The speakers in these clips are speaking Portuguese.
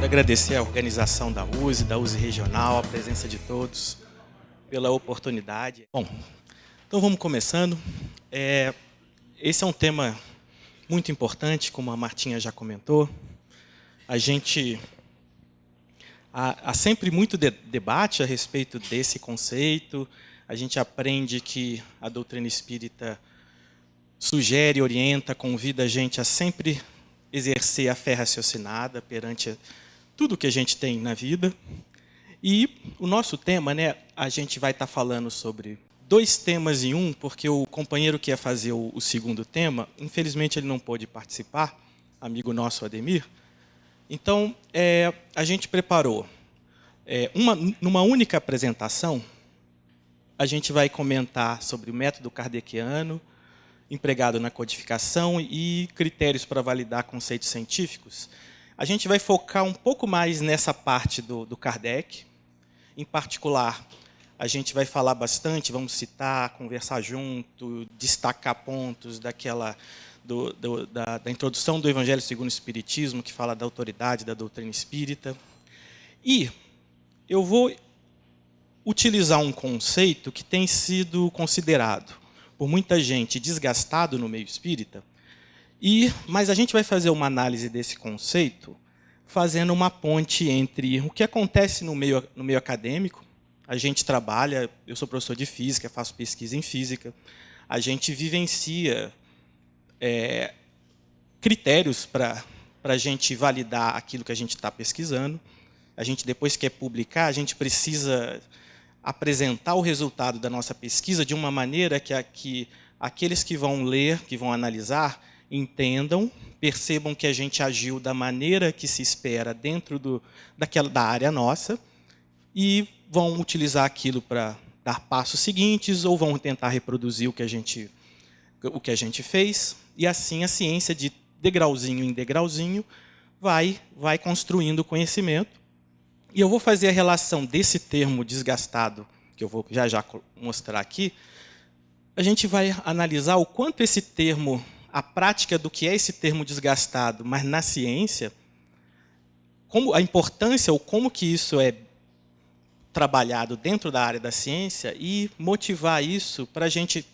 Agradecer a organização da USE Regional, a presença de todos, pela oportunidade. Bom, então vamos começando. Esse é um tema muito importante, como a Martinha já comentou. Há sempre muito debate a respeito desse conceito. A gente aprende que a doutrina espírita sugere, orienta, convida a gente a sempre exercer a fé raciocinada perante tudo que a gente tem na vida. E o nosso tema, a gente vai estar falando sobre dois temas em um, porque o companheiro que ia fazer o segundo tema, infelizmente ele não pôde participar, amigo nosso Ademir. Então, a gente preparou numa única apresentação, a gente vai comentar sobre o método kardeciano, empregado na codificação e critérios para validar conceitos científicos. A gente vai focar um pouco mais nessa parte do Kardec. Em particular, a gente vai falar bastante, vamos citar, conversar junto, destacar pontos da introdução do Evangelho segundo o Espiritismo, que fala da autoridade da doutrina espírita. E eu vou utilizar um conceito que tem sido considerado por muita gente desgastado no meio espírita, mas a gente vai fazer uma análise desse conceito fazendo uma ponte entre o que acontece no meio acadêmico. A gente trabalha, eu sou professor de física, faço pesquisa em física, a gente vivencia critérios para a gente validar aquilo que a gente está pesquisando. A gente, depois que quer publicar, a gente precisa apresentar o resultado da nossa pesquisa de uma maneira que aqueles que vão ler, que vão analisar, entendam, percebam que a gente agiu da maneira que se espera dentro da área nossa e vão utilizar aquilo para dar passos seguintes ou vão tentar reproduzir o que a gente fez. E assim a ciência, de degrauzinho em degrauzinho, vai construindo o conhecimento. E eu vou fazer a relação desse termo desgastado, que eu vou já mostrar aqui. A gente vai analisar o quanto esse termo, a prática do que é esse termo desgastado, mas na ciência, como a importância ou como que isso é trabalhado dentro da área da ciência e motivar isso para a gente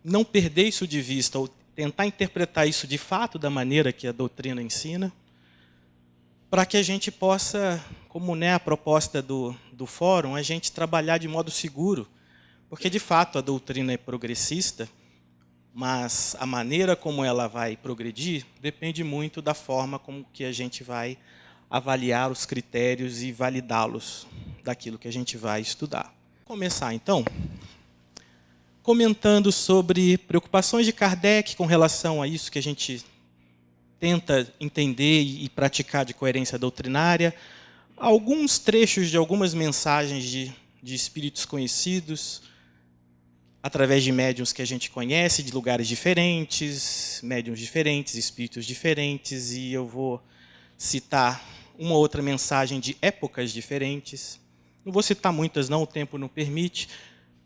não perder isso de vista ou tentar interpretar isso de fato da maneira que a doutrina ensina, para que a gente possa, como a proposta do fórum, a gente trabalhar de modo seguro, porque de fato a doutrina é progressista, mas a maneira como ela vai progredir depende muito da forma como que a gente vai avaliar os critérios e validá-los daquilo que a gente vai estudar. Vou começar, então, comentando sobre preocupações de Kardec com relação a isso que a gente tenta entender e praticar de coerência doutrinária, alguns trechos de algumas mensagens de espíritos conhecidos, através de médiuns que a gente conhece, de lugares diferentes, médiuns diferentes, espíritos diferentes, e eu vou citar uma outra mensagem de épocas diferentes. Não vou citar muitas, não, o tempo não permite.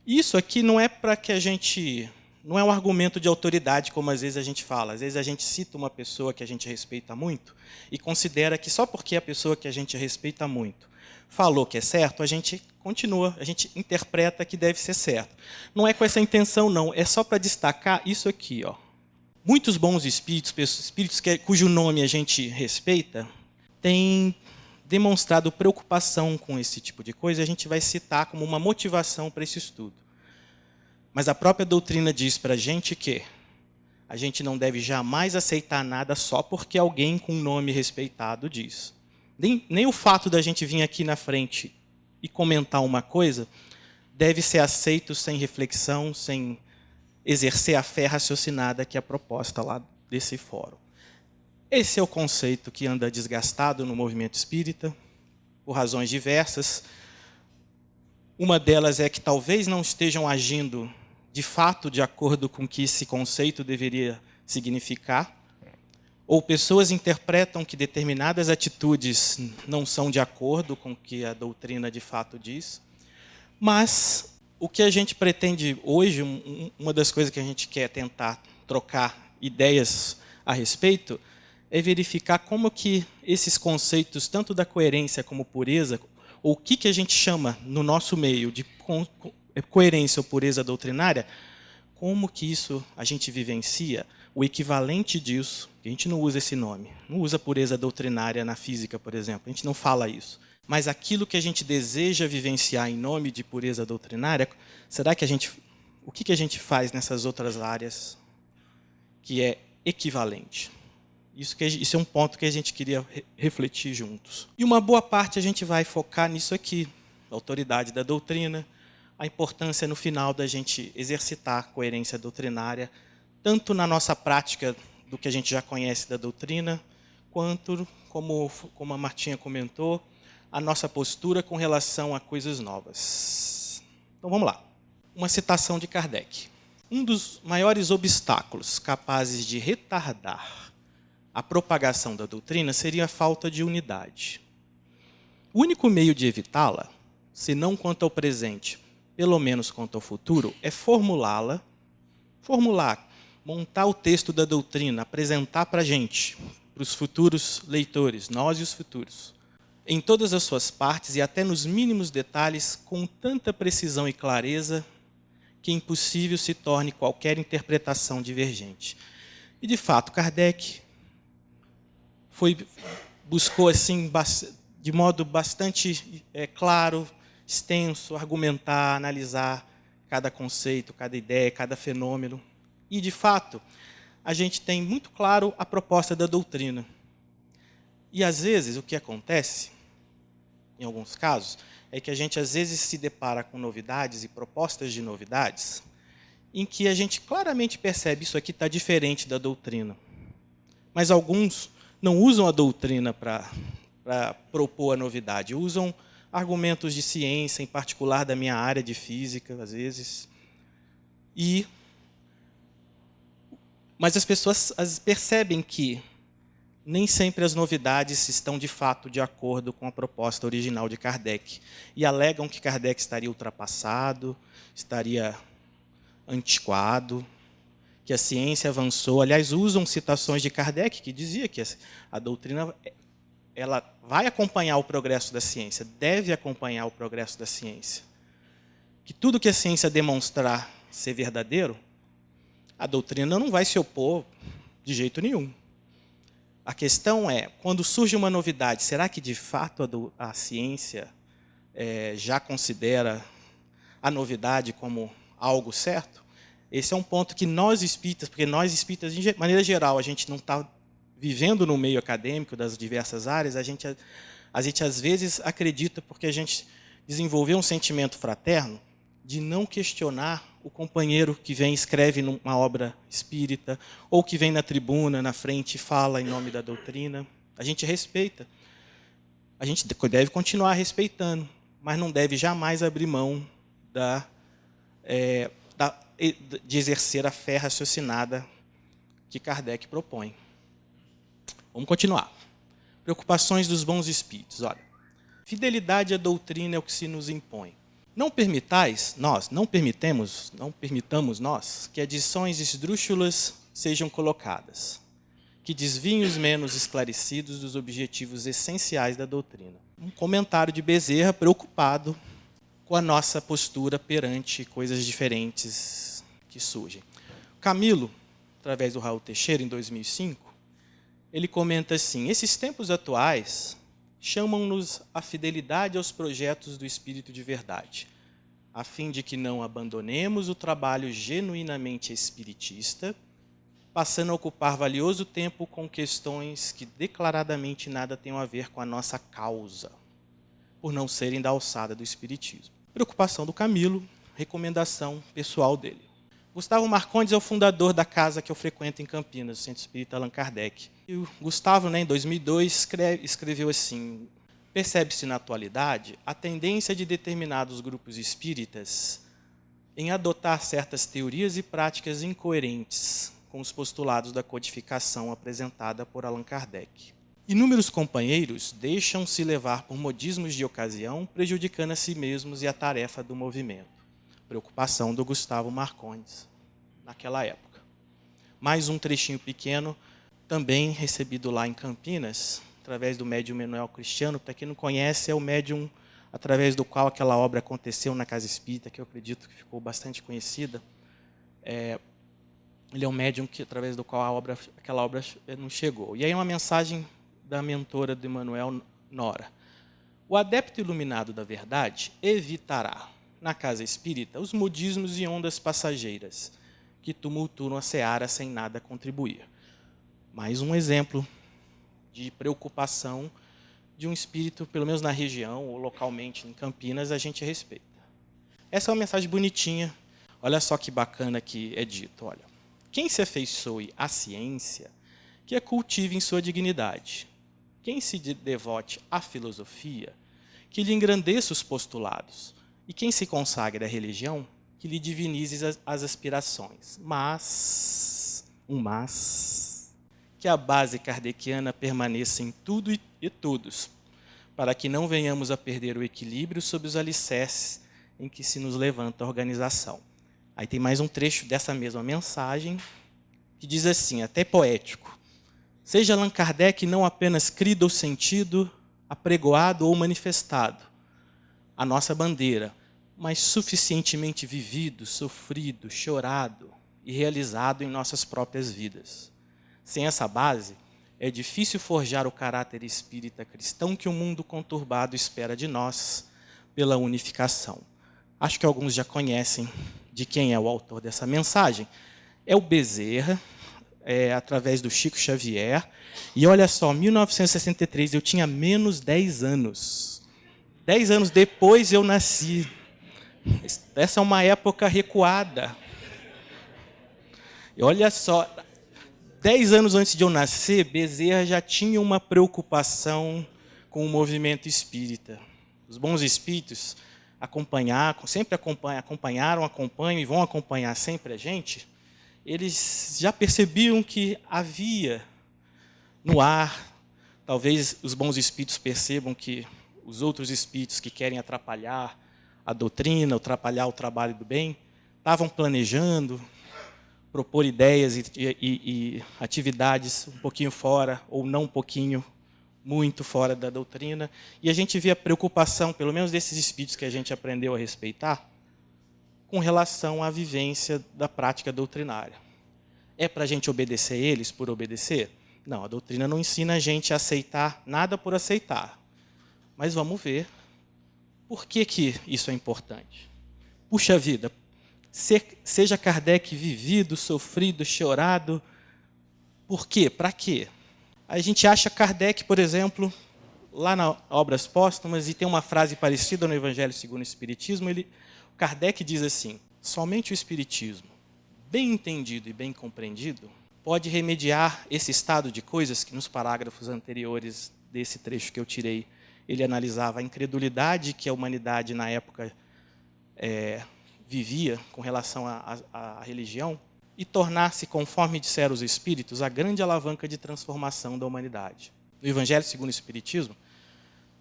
Isso aqui não é para que a gente... Não é um argumento de autoridade, como às vezes a gente fala. Às vezes a gente cita uma pessoa que a gente respeita muito e considera que só porque a pessoa que a gente respeita muito falou que é certo, a gente continua, a gente interpreta que deve ser certo. Não é com essa intenção, não. É só para destacar isso aqui. Muitos bons espíritos, cujo nome a gente respeita, têm demonstrado preocupação com esse tipo de coisa. A gente vai citar como uma motivação para esse estudo. Mas a própria doutrina diz para a gente que a gente não deve jamais aceitar nada só porque alguém com um nome respeitado diz. Nem o fato da gente vir aqui na frente e comentar uma coisa deve ser aceito sem reflexão, sem exercer a fé raciocinada que é proposta lá desse fórum. Esse é o conceito que anda desgastado no movimento espírita, por razões diversas. Uma delas é que talvez não estejam agindo de fato de acordo com o que esse conceito deveria significar, ou pessoas interpretam que determinadas atitudes não são de acordo com o que a doutrina de fato diz. Mas o que a gente pretende hoje, uma das coisas que a gente quer tentar trocar ideias a respeito, é verificar como que esses conceitos, tanto da coerência como pureza, ou o que a gente chama no nosso meio de coerência ou pureza doutrinária, como que isso a gente vivencia, o equivalente disso, que a gente não usa esse nome, não usa pureza doutrinária na física, por exemplo, a gente não fala isso. Mas aquilo que a gente deseja vivenciar em nome de pureza doutrinária, será que o que a gente faz nessas outras áreas que é equivalente? Isso é um ponto que a gente queria refletir juntos. E uma boa parte a gente vai focar nisso aqui, a autoridade da doutrina, a importância no final da gente exercitar a coerência doutrinária, tanto na nossa prática do que a gente já conhece da doutrina, quanto, como a Martinha comentou, a nossa postura com relação a coisas novas. Então vamos lá. Uma citação de Kardec. Um dos maiores obstáculos capazes de retardar a propagação da doutrina seria a falta de unidade. O único meio de evitá-la, se não quanto ao presente, pelo menos quanto ao futuro, é formulá-la, montar o texto da doutrina, apresentar para a gente, para os futuros leitores, nós e os futuros, em todas as suas partes e até nos mínimos detalhes, com tanta precisão e clareza que é impossível se torne qualquer interpretação divergente. E, de fato, Kardec buscou assim, de modo bastante claro, extenso, argumentar, analisar cada conceito, cada ideia, cada fenômeno. E, de fato, a gente tem muito claro a proposta da doutrina. E, às vezes, o que acontece, em alguns casos, é que a gente, às vezes, se depara com novidades e propostas de novidades em que a gente claramente percebe isso aqui está diferente da doutrina. Mas alguns não usam a doutrina para propor a novidade, usam argumentos de ciência, em particular da minha área de física, às vezes. Mas as pessoas percebem que nem sempre as novidades estão, de fato, de acordo com a proposta original de Kardec. E alegam que Kardec estaria ultrapassado, estaria antiquado, que a ciência avançou. Aliás, usam citações de Kardec, que dizia que a doutrina ela vai acompanhar o progresso da ciência, deve acompanhar o progresso da ciência. Que tudo que a ciência demonstrar ser verdadeiro, a doutrina não vai se opor de jeito nenhum. A questão é, quando surge uma novidade, será que, de fato, a ciência já considera a novidade como algo certo? Esse é um ponto que nós espíritas, porque nós espíritas, de maneira geral, a gente não está vivendo no meio acadêmico das diversas áreas, a gente às vezes acredita, porque a gente desenvolveu um sentimento fraterno, de não questionar o companheiro que vem e escreve numa obra espírita, ou que vem na tribuna, na frente, e fala em nome da doutrina. A gente respeita. A gente deve continuar respeitando, mas não deve jamais abrir mão de exercer a fé raciocinada que Kardec propõe. Vamos continuar. Preocupações dos bons espíritos. Olha, fidelidade à doutrina é o que se nos impõe. Não permitamos nós que adições esdrúxulas sejam colocadas, que desviem os menos esclarecidos dos objetivos essenciais da doutrina. Um comentário de Bezerra preocupado com a nossa postura perante coisas diferentes que surgem. Camilo, através do Raul Teixeira, em 2005, ele comenta assim: esses tempos atuais chamam-nos a fidelidade aos projetos do Espírito de verdade, a fim de que não abandonemos o trabalho genuinamente espiritista, passando a ocupar valioso tempo com questões que declaradamente nada têm a ver com a nossa causa, por não serem da alçada do espiritismo. Preocupação do Camilo, recomendação pessoal dele. Gustavo Marcondes é o fundador da casa que eu frequento em Campinas, o Centro Espírita Allan Kardec. E o Gustavo, né, em 2002, escreveu assim: percebe-se na atualidade a tendência de determinados grupos espíritas em adotar certas teorias e práticas incoerentes com os postulados da codificação apresentada por Allan Kardec. Inúmeros companheiros deixam-se levar por modismos de ocasião, prejudicando a si mesmos e a tarefa do movimento. Preocupação do Gustavo Marcondes, naquela época. Mais um trechinho pequeno, também recebido lá em Campinas, através do médium Manuel Cristiano. Para quem não conhece, é o médium através do qual aquela obra aconteceu na Casa Espírita, que eu acredito que ficou bastante conhecida. Ele é um médium através do qual aquela obra não chegou. E aí uma mensagem da mentora de Manuel, Nora. O adepto iluminado da verdade evitará, na casa espírita, os modismos e ondas passageiras que tumultuam a seara sem nada contribuir. Mais um exemplo de preocupação de um espírito, pelo menos na região, ou localmente em Campinas, a gente respeita. Essa é uma mensagem bonitinha. Olha só que bacana que é dito. Olha, quem se afeiçoe à ciência, que a cultive em sua dignidade. Quem se devote à filosofia, que lhe engrandeça os postulados. E quem se consagre à religião, que lhe divinize as aspirações. Mas, que a base kardeciana permaneça em tudo e todos, para que não venhamos a perder o equilíbrio sob os alicerces em que se nos levanta a organização. Aí tem mais um trecho dessa mesma mensagem, que diz assim, até poético: seja Allan Kardec não apenas crido ou sentido, apregoado ou manifestado, a nossa bandeira, mas suficientemente vivido, sofrido, chorado e realizado em nossas próprias vidas. Sem essa base, é difícil forjar o caráter espírita cristão que o mundo conturbado espera de nós pela unificação. Acho que alguns já conhecem de quem é o autor dessa mensagem. É o Bezerra, através do Chico Xavier. E olha só, 1963, eu tinha menos 10 anos. 10 anos depois eu nasci. Essa é uma época recuada. E olha só, 10 anos antes de eu nascer, Bezerra já tinha uma preocupação com o movimento espírita. Os bons espíritos sempre acompanharam, acompanham e vão acompanhar sempre a gente. Eles já percebiam que havia no ar, talvez os bons espíritos percebam que os outros espíritos que querem atrapalhar a doutrina, atrapalhar o trabalho do bem, estavam planejando propor ideias e atividades um pouquinho fora, ou não um pouquinho, muito fora da doutrina. E a gente vê a preocupação, pelo menos desses espíritos que a gente aprendeu a respeitar, com relação à vivência da prática doutrinária. É para a gente obedecer eles por obedecer? Não, a doutrina não ensina a gente a aceitar nada por aceitar. Mas vamos ver por que isso é importante. Puxa vida, seja Kardec vivido, sofrido, chorado, por quê? Para quê? A gente acha Kardec, por exemplo, lá nas Obras Póstumas, e tem uma frase parecida no Evangelho segundo o Espiritismo, Kardec diz assim: somente o Espiritismo, bem entendido e bem compreendido, pode remediar esse estado de coisas que nos parágrafos anteriores desse trecho que eu tirei, ele analisava a incredulidade que a humanidade na época vivia com relação à religião, e tornar-se, conforme disseram os Espíritos, a grande alavanca de transformação da humanidade. No Evangelho segundo o Espiritismo,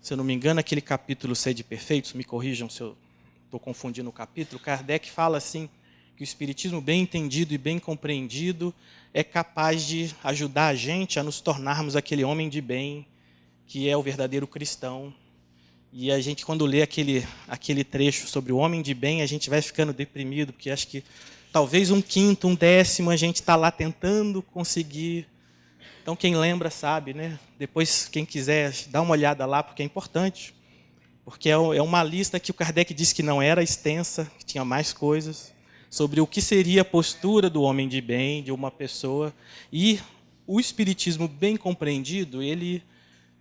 se eu não me engano, aquele capítulo Sede Perfeitos, me corrijam se eu estou confundindo o capítulo, Kardec fala assim, que o Espiritismo bem entendido e bem compreendido é capaz de ajudar a gente a nos tornarmos aquele homem de bem que é o verdadeiro cristão. E a gente, quando lê aquele trecho sobre o homem de bem, a gente vai ficando deprimido, porque acho que talvez 1/5, 1/10 a gente está lá tentando conseguir. Então, quem lembra sabe, né? Depois, quem quiser, dá uma olhada lá, porque é importante. Porque é uma lista que o Kardec disse que não era extensa, que tinha mais coisas, sobre o que seria a postura do homem de bem, de uma pessoa. E o Espiritismo bem compreendido, ele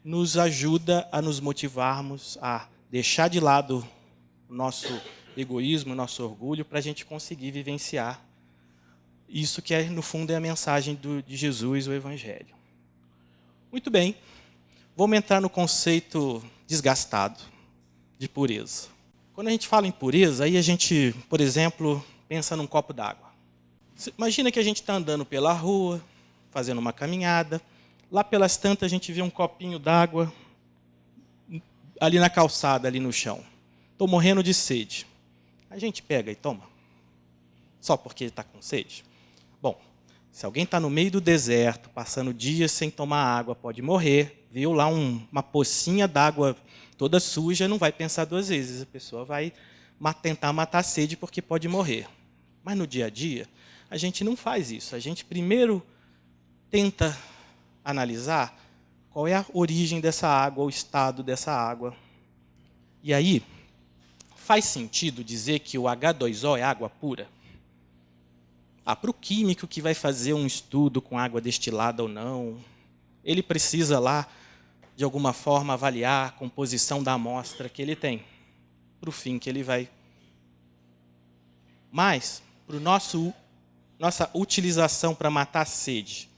nos ajuda a nos motivarmos a deixar de lado o nosso egoísmo, o nosso orgulho, para a gente conseguir vivenciar Isso que, no fundo, é a mensagem de Jesus, o Evangelho. Muito bem, vamos entrar no conceito desgastado de pureza. Quando a gente fala em pureza, aí a gente, por exemplo, pensa num copo d'água. Imagina que a gente está andando pela rua, fazendo uma caminhada, lá pelas tantas a gente vê um copinho d'água ali na calçada, ali no chão. Estou morrendo de sede. A gente pega e toma? Só porque está com sede? Bom, se alguém está no meio do deserto, passando dias sem tomar água, pode morrer, viu lá uma pocinha d'água toda suja, não vai pensar duas vezes. A pessoa vai tentar matar a sede porque pode morrer. Mas no dia a dia, a gente não faz isso. A gente primeiro tenta analisar qual é a origem dessa água, o estado dessa água. E aí, faz sentido dizer que o H2O é água pura? Para o químico que vai fazer um estudo com água destilada ou não, ele precisa lá, de alguma forma, avaliar a composição da amostra que ele tem, para o fim que ele vai. Mas, para nossa utilização para matar a sede,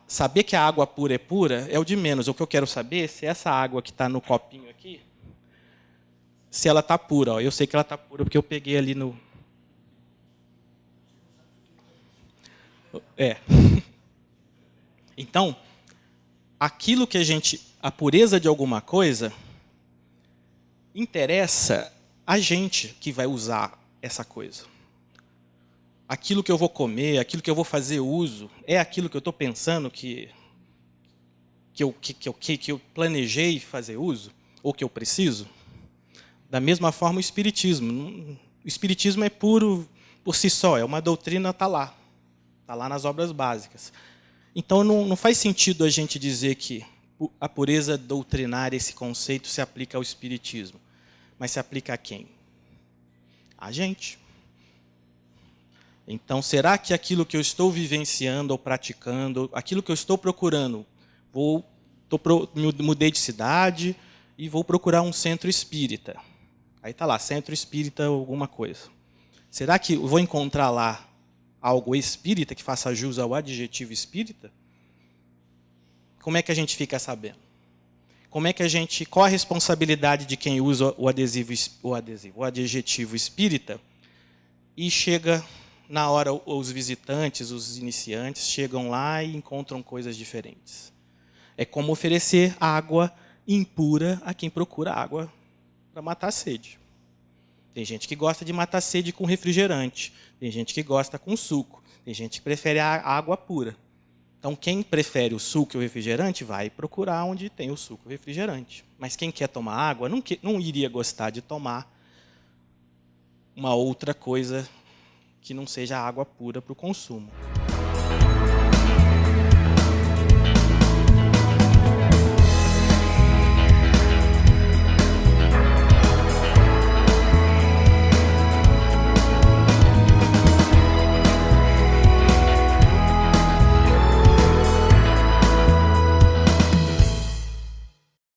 saber que a água pura é pura é o de menos. O que eu quero saber é se essa água que está no copinho aqui, se ela está pura. Ó. Eu sei que ela está pura porque eu peguei ali no... Então, aquilo que a pureza de alguma coisa, interessa a gente que vai usar essa coisa. Aquilo que eu vou comer, aquilo que eu vou fazer uso, é aquilo que eu estou pensando que eu planejei fazer uso, ou que eu preciso? Da mesma forma, o Espiritismo. O Espiritismo é puro por si só, é uma doutrina, está lá nas obras básicas. Então, não faz sentido a gente dizer que a pureza doutrinária, esse conceito, se aplica ao Espiritismo. Mas se aplica a quem? A gente. Então, será que aquilo que eu estou vivenciando ou praticando, aquilo que eu estou procurando, mudei de cidade e vou procurar um centro espírita. Aí está lá, centro espírita alguma coisa. Será que eu vou encontrar lá algo espírita que faça jus ao adjetivo espírita? Como é que a gente fica sabendo? Qual a responsabilidade de quem usa o adjetivo espírita e chega na hora os visitantes, os iniciantes, chegam lá e encontram coisas diferentes? É como oferecer água impura a quem procura água para matar a sede. Tem gente que gosta de matar a sede com refrigerante, tem gente que gosta com suco, tem gente que prefere a água pura. Então, quem prefere o suco e o refrigerante vai procurar onde tem o suco e o refrigerante. Mas quem quer tomar água não iria gostar de tomar uma outra coisa que não seja água pura para o consumo.